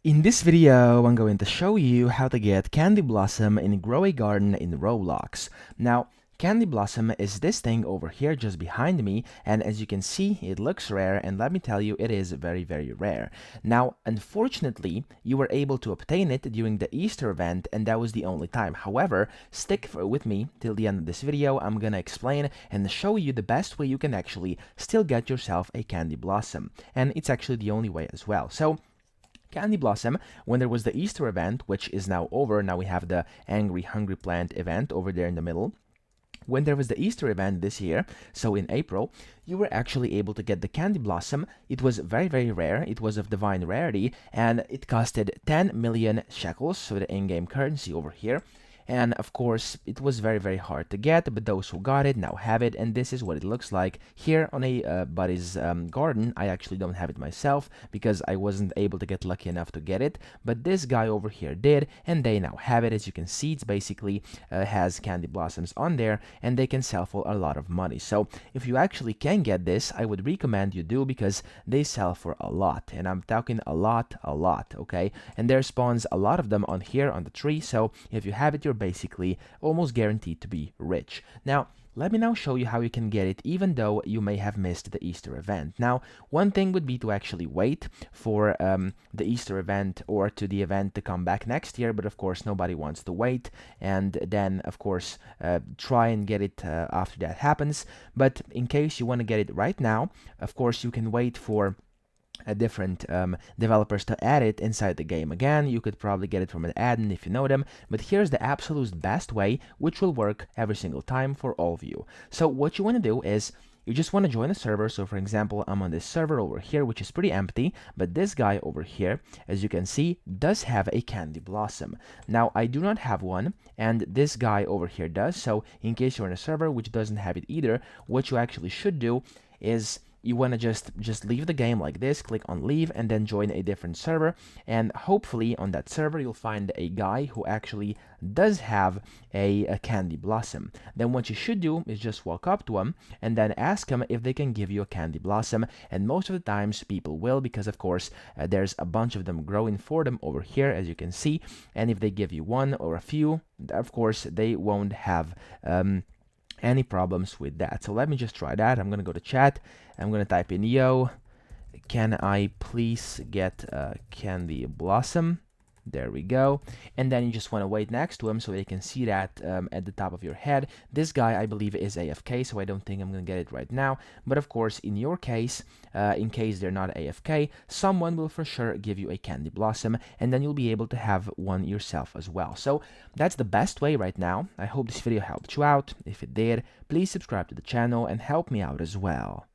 In this video, I'm going to show you how to get Candy Blossom in Grow a Garden in Roblox. Now, Candy Blossom is this thing over here just behind me, and as you can see, it looks rare, and let me tell you, it is very, very rare. Now, unfortunately, you were able to obtain it during the Easter event, and that was the only time. However, stick with me till the end of this video. I'm gonna explain and show you the best way you can actually still get yourself a Candy Blossom, and it's actually the only way as well. So, Candy Blossom, when there was the Easter event, which is now over, now we have the Angry Hungry Plant event over there in the middle. When there was the Easter event this year, so in April, you were actually able to get the Candy Blossom. It was very, very rare. It was of divine rarity, and it costed 10 million shekels, so the in-game currency over here. And of course, it was very, very hard to get, but those who got it now have it, and this is what it looks like here on a buddy's garden. I actually don't have it myself because I wasn't able to get lucky enough to get it, but this guy over here did, and they now have it. As you can see, it's basically has Candy Blossoms on there, and they can sell for a lot of money. So if you actually can get this, I would recommend you do because they sell for a lot, and I'm talking a lot, okay? And there spawns a lot of them on here on the tree, so if you have it, you're basically almost guaranteed to be rich. Now, let me now show you how you can get it even though you may have missed the Easter event. Now, one thing would be to actually wait for the Easter event or to the event to come back next year, but of course nobody wants to wait, and then of course try and get it after that happens. But in case you want to get it right now, of course you can wait for different developers to add it inside the game. Again, you could probably get it from an admin if you know them, but here's the absolute best way, which will work every single time for all of you. So what you want to do is you just want to join a server. So for example, I'm on this server over here, which is pretty empty, but this guy over here, as you can see, does have a Candy Blossom. Now, I do not have one, and this guy over here does. So in case you're in a server which doesn't have it either, what you actually should do is you want to just leave the game like this, click on leave, and then join a different server, and hopefully on that server you'll find a guy who actually does have a Candy Blossom. Then what you should do is just walk up to him and then ask him if they can give you a Candy Blossom, and most of the times people will, because of course there's a bunch of them growing for them over here, as you can see, and if they give you one or a few, of course they won't have any problems with that. So let me just try that. I'm gonna go to chat. I'm gonna type in, yo, can I please get Candy Blossom? There we go. And then you just want to wait next to him so they can see that at the top of your head. This guy, I believe, is AFK, so I don't think I'm going to get it right now. But of course, in your case, in case they're not AFK, someone will for sure give you a Candy Blossom, and then you'll be able to have one yourself as well. So that's the best way right now. I hope this video helped you out. If it did, please subscribe to the channel and help me out as well.